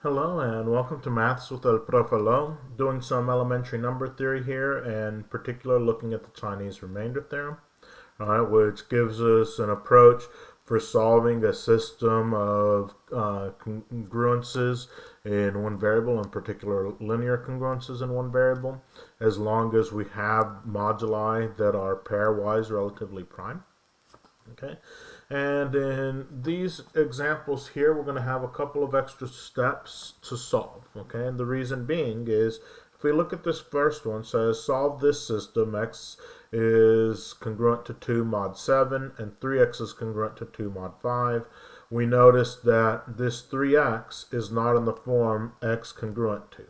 Hello and welcome to Maths with El Profe Lo, doing some elementary number theory here, and in particular looking at the Chinese Remainder Theorem, which gives us an approach for solving a system of congruences in one variable, in particular linear congruences in one variable, as long as we have moduli that are pairwise relatively prime. Okay, and in these examples here, we're going to have a couple of extra steps to solve. Okay, and the reason being is if we look at this first one, it says solve this system. X is congruent to 2 mod 7 and 3x is congruent to 2 mod 5. We notice that this 3x is not in the form x congruent to.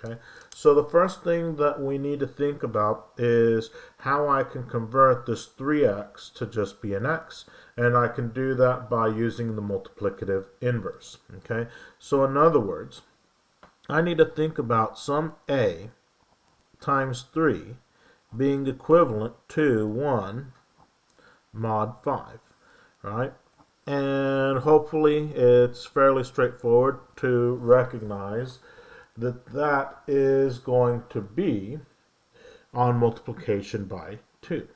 Okay, so the first thing that we need to think about is how I can convert this 3x to just be an x, and I can do that by using the multiplicative inverse. Okay, so in other words, I need to think about some a times 3 being equivalent to 1 mod 5, right? And hopefully it's fairly straightforward to recognize that that is going to be on multiplication by 2.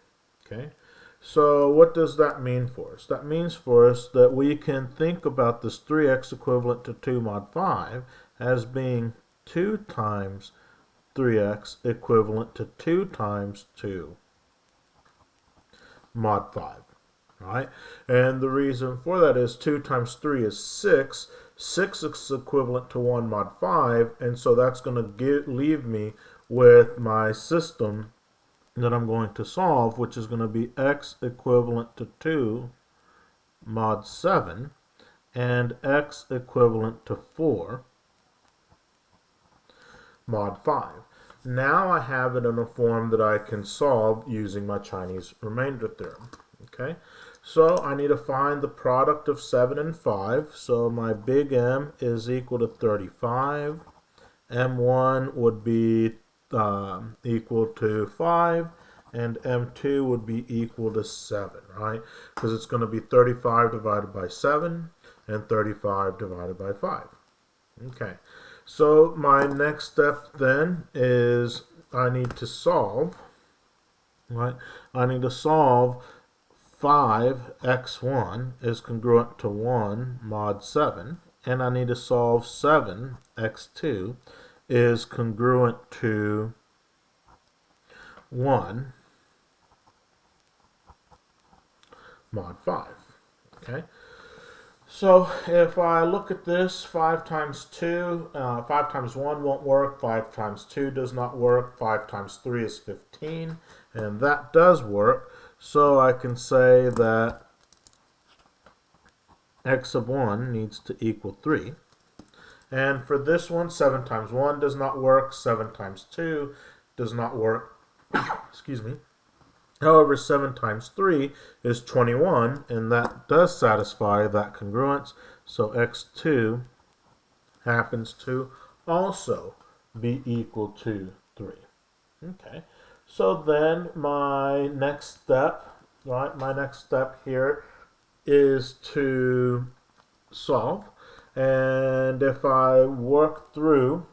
Okay, so what does that mean for us? That means for us that we can think about this 3x equivalent to 2 mod 5 as being 2 times 3x equivalent to 2 times 2 mod 5. Right? And the reason for that is 2 times 3 is 6. 6 is equivalent to 1 mod 5, and so that's going to leave me with my system that I'm going to solve, which is going to be x equivalent to 2 mod 7 and x equivalent to 4 mod 5. Now I have it in a form that I can solve using my Chinese remainder theorem. Okay, so I need to find the product of 7 and 5. So my big M is equal to 35. M1 would be equal to 5. And M2 would be equal to 7, right? Because it's going to be 35 divided by 7 and 35 divided by 5. Okay, so my next step then is I need to solve, right? I need to solve 5x1 is congruent to 1 mod 7, and I need to solve 7x2 is congruent to 1 mod 5. Okay, so if I look at this, 5 times 2, 5 times 1 won't work, 5 times 2 does not work, 5 times 3 is 15, and that does work. So I can say that x of 1 needs to equal 3. And for this one, 7 times 1 does not work, 7 times 2 does not work. Excuse me. However, 7 times 3 is 21, and that does satisfy that congruence. So x2 happens to also be equal to 3. Okay. So then my next step, right, my next step here is to solve. And if I work through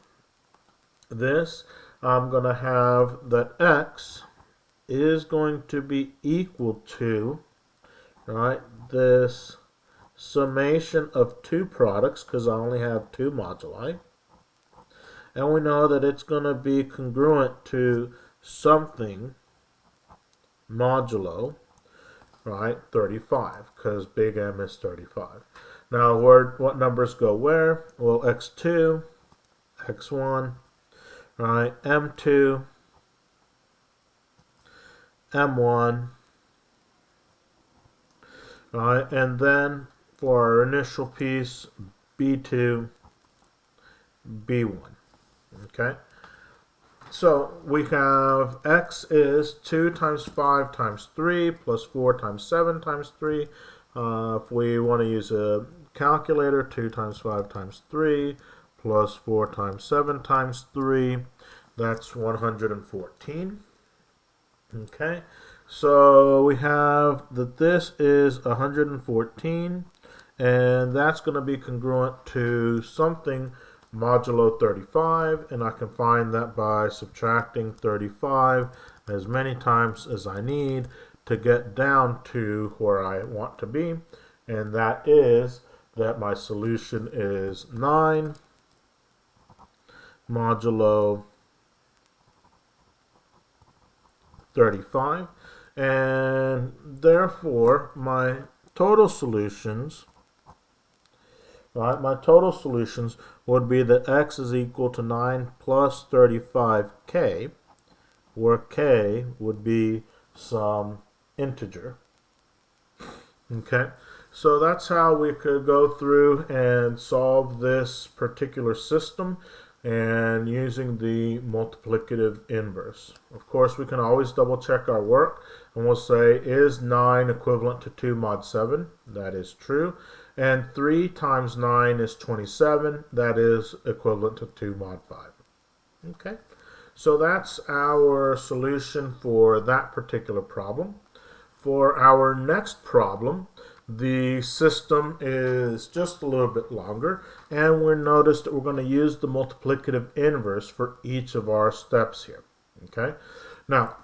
this, I'm going to have that x is going to be equal to, right, this summation of two products, because I only have two moduli. And we know that it's going to be congruent to something modulo, right, 35, because big M is 35. Now, what numbers go where? Well, x2, x1, right, m2, m1, right, and then for our initial piece, b2, b1. Okay. So we have x is 2 times 5 times 3 plus 4 times 7 times 3. If we want to use a calculator, 2 times 5 times 3 plus 4 times 7 times 3, that's 114. Okay, so we have that this is 114, and that's going to be congruent to something modulo 35, and I can find that by subtracting 35 as many times as I need to get down to where I want to be, and that is that my solution is 9 modulo 35, and therefore my total solutions, right, my total solutions would be that x is equal to 9 plus 35k, where k would be some integer. Okay, so that's how we could go through and solve this particular system and using the multiplicative inverse. Of course, we can always double check our work, and we'll say, is 9 equivalent to 2 mod 7? That is true. And 3 times 9 is 27. That is equivalent to 2 mod 5. Okay, so that's our solution for that particular problem. For our next problem, the system is just a little bit longer, and we notice that we're going to use the multiplicative inverse for each of our steps here. Okay, now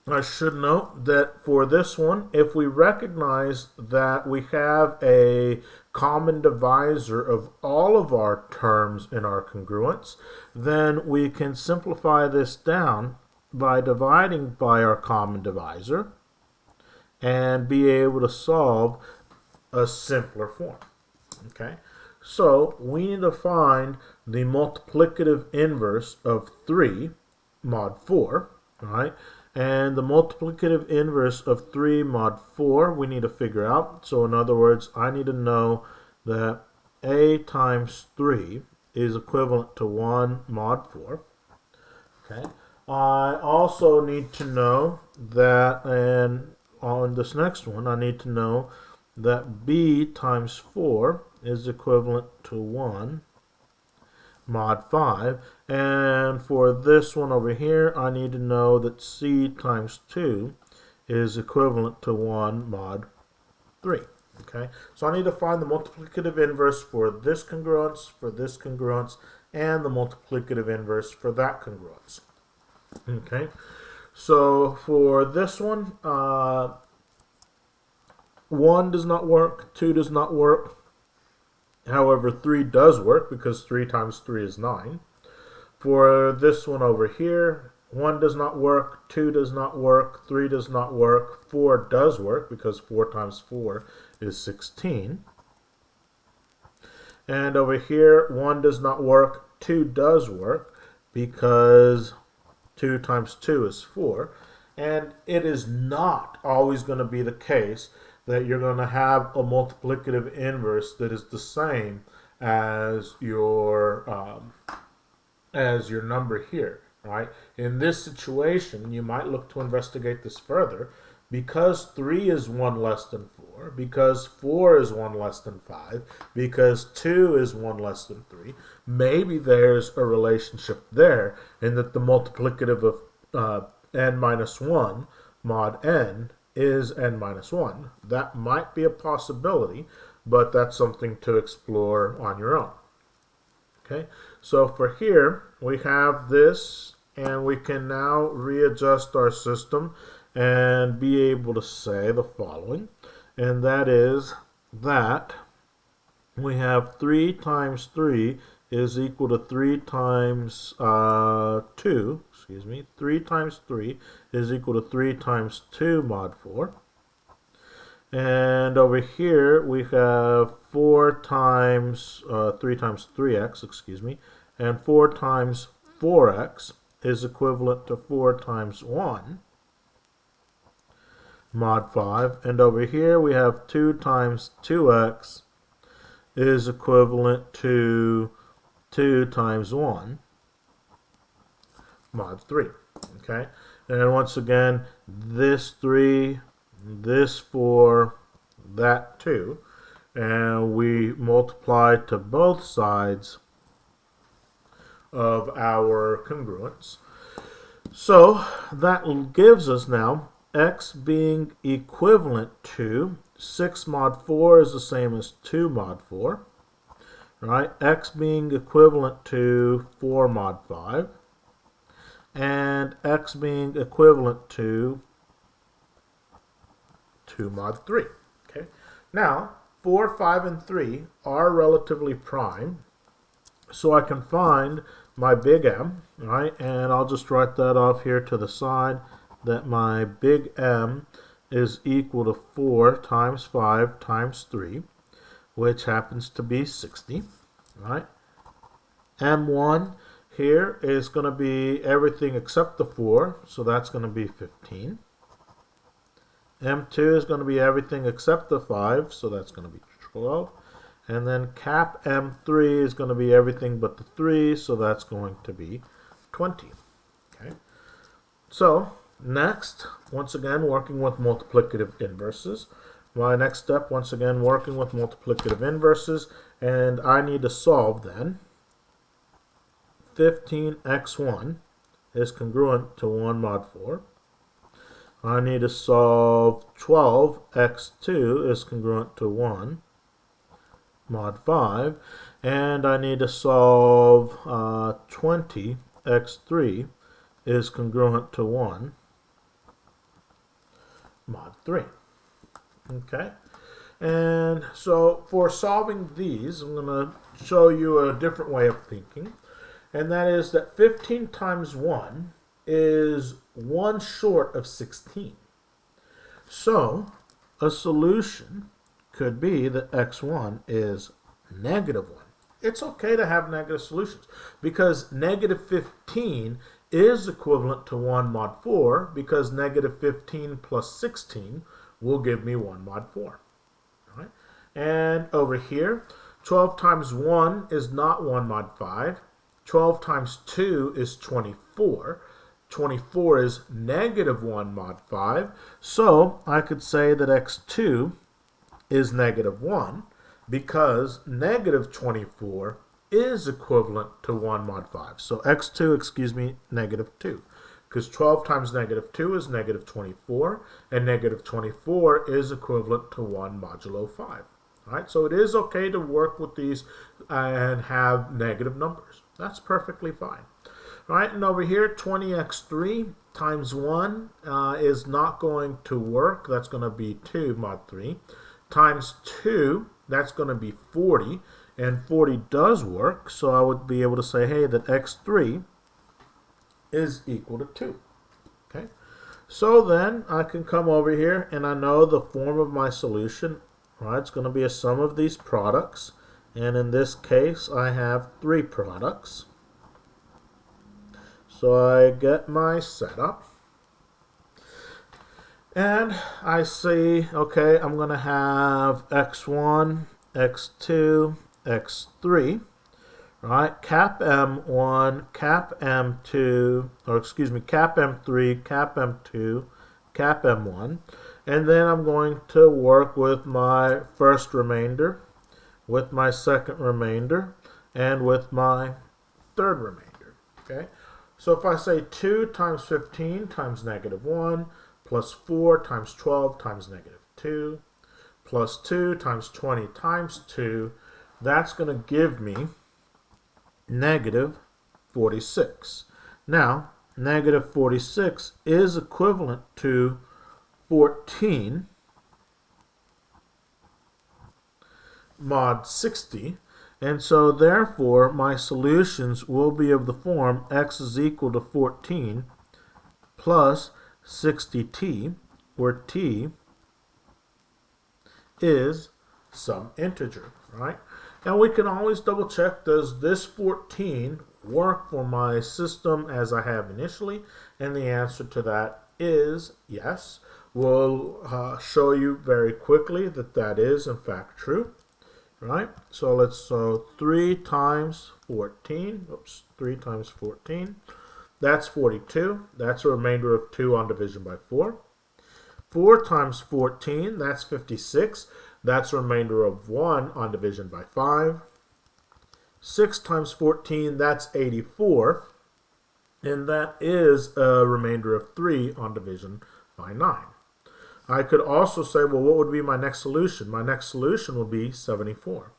I should note that for this one, if we recognize that we have a common divisor of all of our terms in our congruence, then we can simplify this down by dividing by our common divisor and be able to solve a simpler form. Okay, so we need to find the multiplicative inverse of 3 mod 4, right? And the multiplicative inverse of 3 mod 4 we need to figure out. So in other words, I need to know that a times 3 is equivalent to 1 mod 4. Okay, I also need to know that, and on this next one, I need to know that b times 4 is equivalent to 1 mod 5. And for this one over here, I need to know that c times 2 is equivalent to 1 mod 3. Okay, so I need to find the multiplicative inverse for this congruence, and the multiplicative inverse for that congruence. Okay, so for this one, 1 does not work, 2 does not work. However, 3 does work because 3 times 3 is 9. For this one over here, 1 does not work, 2 does not work, 3 does not work, 4 does work because 4 times 4 is 16. And over here, 1 does not work, 2 does work because 2 times 2 is 4. And it is not always going to be the case that you're going to have a multiplicative inverse that is the same as your number here, right? In this situation, you might look to investigate this further. Because 3 is 1 less than 4, because 4 is 1 less than 5, because 2 is 1 less than 3, maybe there's a relationship there in that the multiplicative of n minus 1 mod n is n minus 1. That might be a possibility, but that's something to explore on your own. Okay, so for here, we have this, and we can now readjust our system and be able to say the following, and that is that we have 3 times 3 is equal to 3 times 2, 3 times 3 is equal to 3 times 2 mod 4. And over here we have 4 times 3 times 3x, and 4 times 4x is equivalent to 4 times 1 mod 5. And over here we have 2 times 2x is equivalent to 2 times 1 mod 3. Okay, and once again, this 3, this 4, that 2, and we multiply to both sides of our congruence. So that gives us now x being equivalent to 6 mod 4 is the same as 2 mod 4. right? X being equivalent to 4 mod 5, and X being equivalent to 2 mod 3. Okay. Now, 4, 5, and 3 are relatively prime, so I can find my big M, right? And I'll just write that off here to the side, that my big M is equal to 4 times 5 times 3, which happens to be 60, right? M1 here is going to be everything except the 4, so that's going to be 15. M2 is going to be everything except the 5, so that's going to be 12. And then cap M3 is going to be everything but the 3, so that's going to be 20. Okay. So next, once again, working with multiplicative inverses. My next step, once again, working with multiplicative inverses, and I need to solve then. 15x1 is congruent to 1 mod 4. I need to solve 12x2 is congruent to 1 mod 5, and I need to solve 20x3 is congruent to 1 mod 3. Okay, and so for solving these, I'm going to show you a different way of thinking, and that is that 15 times 1 is 1 short of 16. So a solution could be that x1 is negative 1. It's okay to have negative solutions because negative 15 is equivalent to 1 mod 4 because negative 15 plus 16 will give me 1 mod 4. All right? And over here, 12 times 1 is not 1 mod 5. 12 times 2 is 24. 24 is negative 1 mod 5. So I could say that x2 is negative 1 because negative 24 is equivalent to 1 mod 5. So x2, negative 2. Because 12 times negative 2 is negative 24, and negative 24 is equivalent to 1 modulo 5. All right, so it is okay to work with these and have negative numbers. That's perfectly fine. All right, and over here, 20x3 times 1 is not going to work. That's going to be 2 mod 3. Times 2, that's going to be 40, and 40 does work, so I would be able to say, hey, that x3 is equal to 2. Okay, so then I can come over here, and I know the form of my solution. Right, it's going to be a sum of these products, and in this case, I have 3 products. So I get my setup, and I see, okay, I'm going to have x1, x2, x3, right? Cap M1, cap M2, cap M3, cap M2, cap M1, and then I'm going to work with my first remainder, with my second remainder, and with my third remainder, okay? So if I say 2 times 15 times negative 1, plus 4 times 12 times negative 2, plus 2 times 20 times 2, that's going to give me negative 46. Now, negative 46 is equivalent to 14 mod 60, and so therefore my solutions will be of the form x is equal to 14 plus 60t, where t is some integer, right? And we can always double check, does this 14 work for my system as I have initially? And the answer to that is yes. We'll show you very quickly that that is in fact true, right? So 3 times 14, 3 times 14, that's 42. That's a remainder of 2 on division by 4. 4 times 14, that's 56. That's a remainder of 1 on division by 5. 6 times 14, that's 84. And that is a remainder of 3 on division by 9. I could also say, well, what would be my next solution? My next solution would be 74.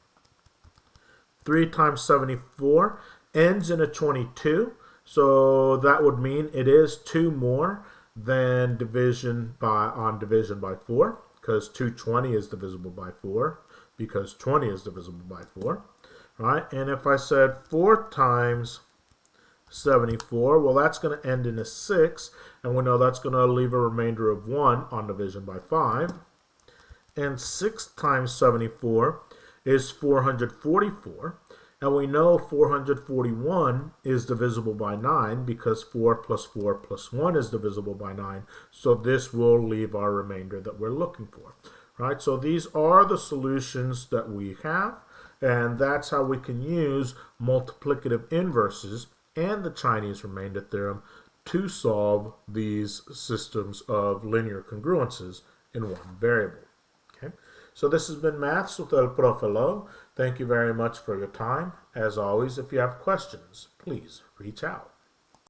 3 times 74 ends in a 22. So that would mean it is 2 more than division by 4, because 220 is divisible by 4, because 20 is divisible by 4. Right? And if I said 4 times 74, well, that's going to end in a 6, and we know that's going to leave a remainder of 1 on division by 5. And 6 times 74 is 444, and we know 441 is divisible by 9 because 4 plus 4 plus 1 is divisible by 9, so this will leave our remainder that we're looking for. Right? So these are the solutions that we have, and that's how we can use multiplicative inverses and the Chinese remainder theorem to solve these systems of linear congruences in one variable. Okay? So this has been Maths with El Profe Lo. Thank you very much for your time. As always, if you have questions, please reach out.